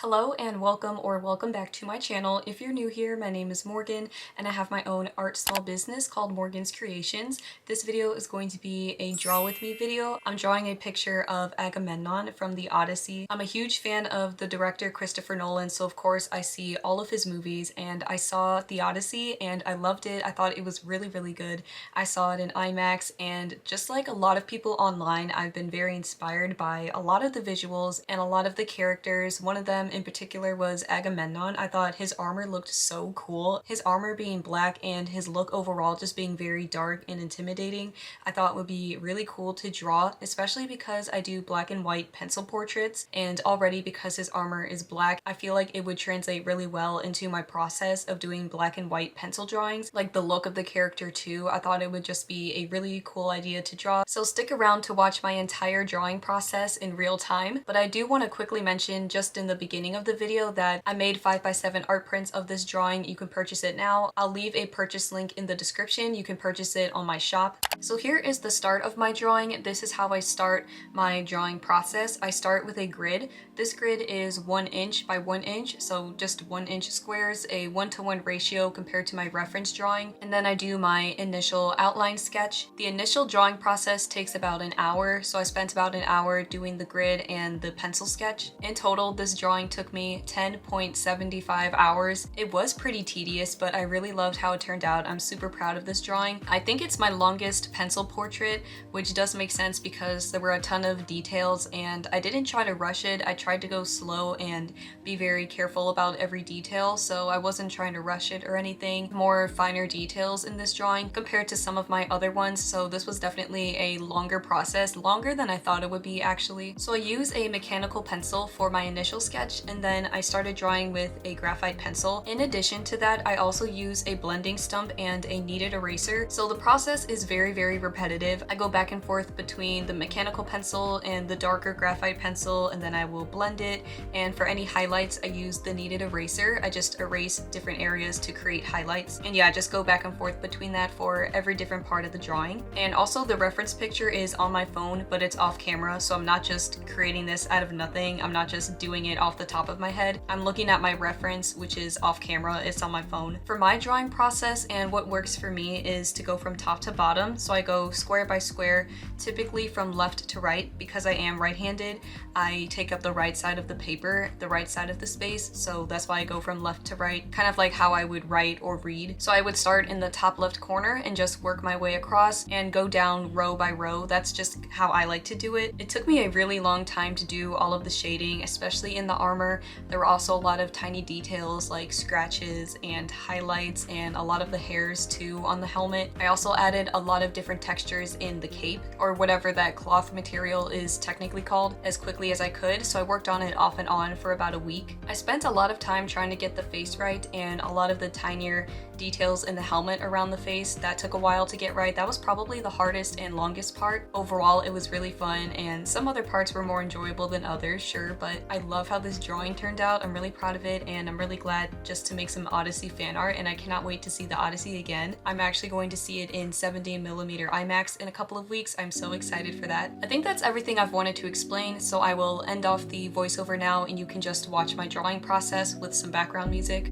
Hello and welcome back to my channel. If you're new here, my name is Morgan and I have my own art small business called Morgan's Creations. This video is going to be a draw with me video. I'm drawing a picture of Agamemnon from the Odyssey. I'm a huge fan of the director Christopher Nolan, so of course I see all of his movies, and I saw the Odyssey and I loved it. I thought it was really good. I saw it in IMAX, and just like a lot of people online, I've been very inspired by a lot of the visuals and a lot of the characters. One of them in particular was Agamemnon. I thought his armor looked so cool. His armor being black and his look overall just being very dark and intimidating, I thought would be really cool to draw, especially because I do black and white pencil portraits, and already because his armor is black, I feel like it would translate really well into my process of doing black and white pencil drawings. Like the look of the character too, I thought it would just be a really cool idea to draw. So stick around to watch my entire drawing process in real time. But I do want to quickly mention just in the beginning of the video that I made 5x7 art prints of this drawing. You can purchase it now. I'll leave a purchase link in the description. You can purchase it on my shop. So here is the start of my drawing. This is how I start my drawing process. I start with a grid. This grid is 1 inch by 1 inch, so just 1 inch squares, a 1:1 ratio compared to my reference drawing. And then I do my initial outline sketch. The initial drawing process takes about an hour, so I spent about an hour doing the grid and the pencil sketch. In total, this drawing took me 10.75 hours. It was pretty tedious, but I really loved how it turned out. I'm super proud of this drawing. I think it's my longest pencil portrait, which does make sense because there were a ton of details and I didn't try to rush it. I tried to go slow and be very careful about every detail, so I wasn't trying to rush it or anything. More finer details in this drawing compared to some of my other ones, so this was definitely a longer process, longer than I thought it would be actually. So I use a mechanical pencil for my initial sketch, and then I started drawing with a graphite pencil. In addition to that, I also use a blending stump and a kneaded eraser. So the process is very repetitive. I go back and forth between the mechanical pencil and the darker graphite pencil, and then I will blend it. And for any highlights, I use the kneaded eraser. I just erase different areas to create highlights. And yeah, I just go back and forth between that for every different part of the drawing. And also the reference picture is on my phone, but it's off camera, so I'm not just creating this out of nothing. I'm not just doing it off the top of my head. I'm looking at my reference, which is off camera. It's on my phone. For my drawing process, and what works for me is to go from top to bottom. So I go square by square, typically from left to right. Because I am right-handed, I take up the right side of the paper, the right side of the space, so that's why I go from left to right, kind of like how I would write or read. So I would start in the top left corner and just work my way across and go down row by row. That's just how I like to do it. It took me a really long time to do all of the shading, especially in the armor. There were also a lot of tiny details like scratches and highlights and a lot of the hairs too on the helmet. I also added a lot of different textures in the cape, or whatever that cloth material is technically called, as quickly as I could, so I worked on it off and on for about a week. I spent a lot of time trying to get the face right, and a lot of the tinier details in the helmet around the face, that took a while to get right. That was probably the hardest and longest part. Overall, it was really fun, and some other parts were more enjoyable than others, sure, but I love how this drawing turned out. I'm really proud of it, and I'm really glad just to make some Odyssey fan art, and I cannot wait to see the Odyssey again. I'm actually going to see it in 70mm IMAX in a couple of weeks. I'm so excited for that. I think that's everything I've wanted to explain, so I will end off the voiceover now, and you can just watch my drawing process with some background music.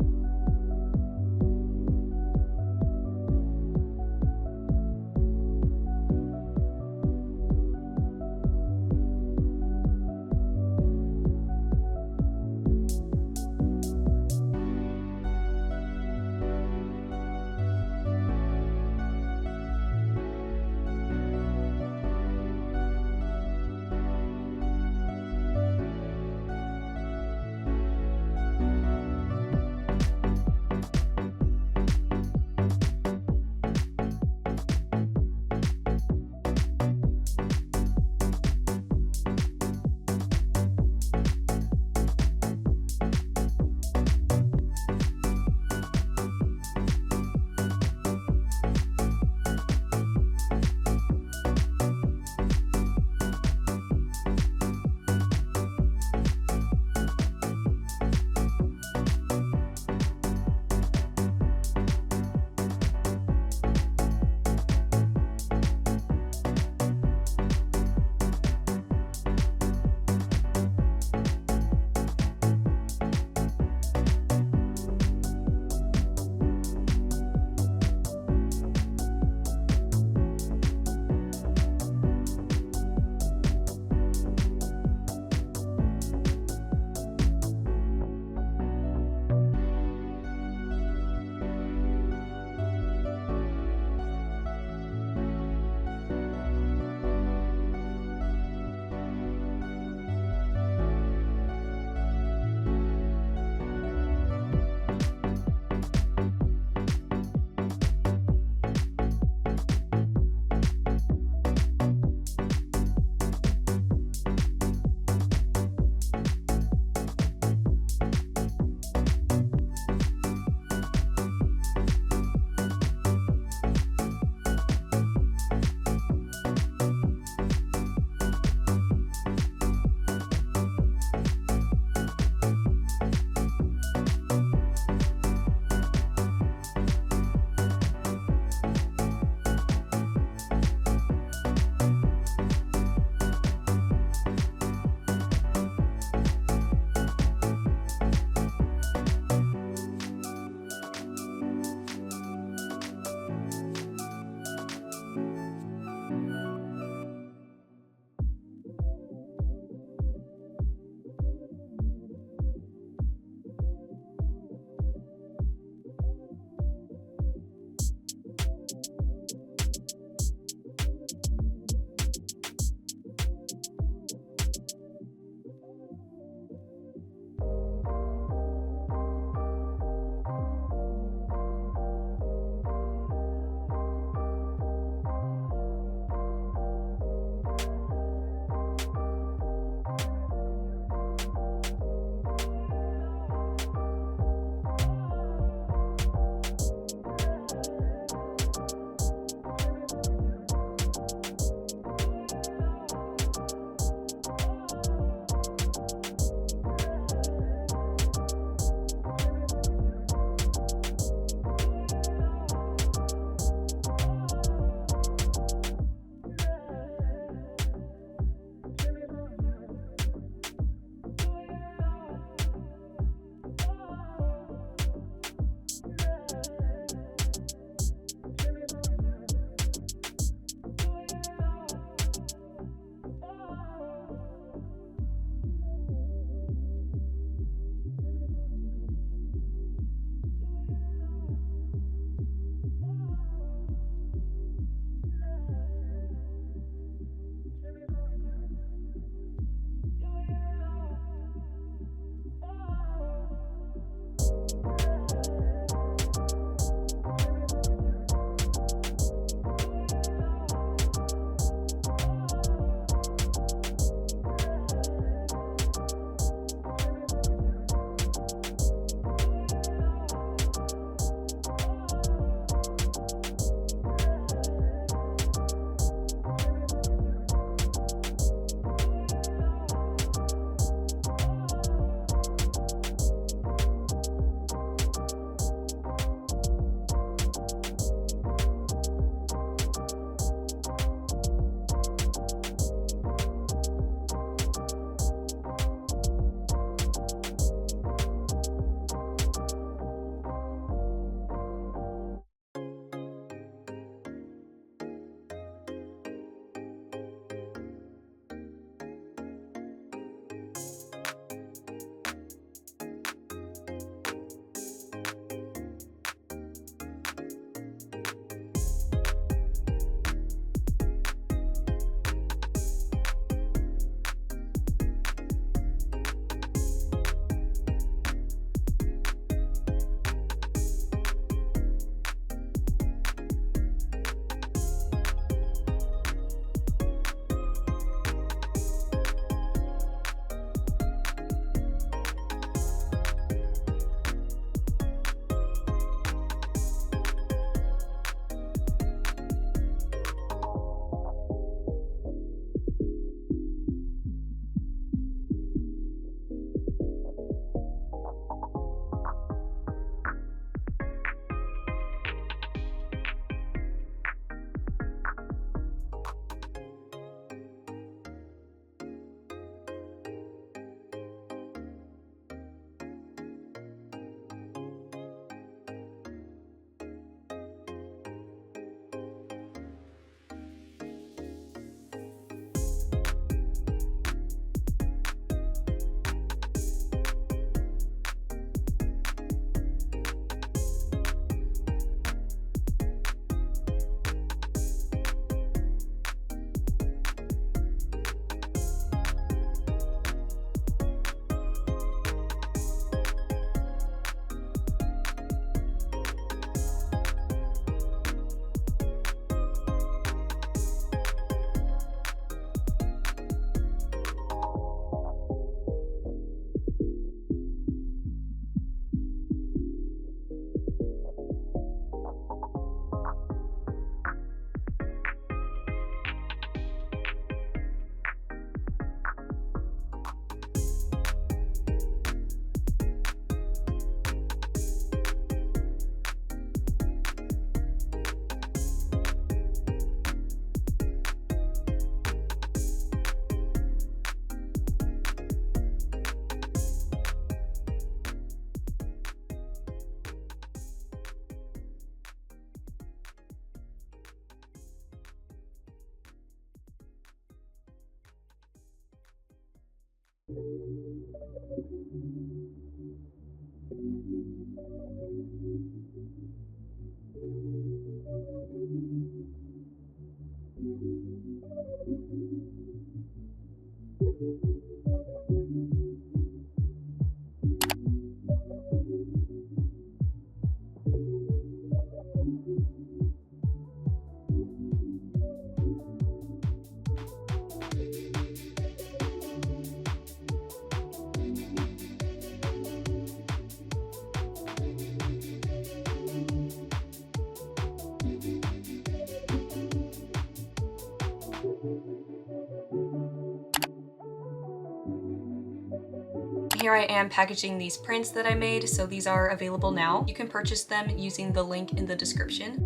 Here I am packaging these prints that I made, so these are available now. You can purchase them using the link in the description.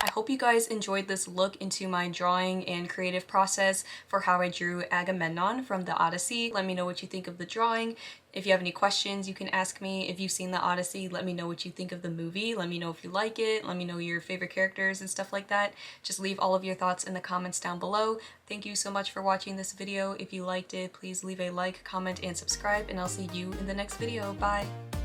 I hope you guys enjoyed this look into my drawing and creative process for how I drew Agamemnon from the Odyssey. Let me know what you think of the drawing. If you have any questions, you can ask me. If you've seen the Odyssey, let me know what you think of the movie. Let me know if you like it. Let me know your favorite characters and stuff like that. Just leave all of your thoughts in the comments down below. Thank you so much for watching this video. If you liked it, please leave a like, comment, and subscribe, and I'll see you in the next video. Bye!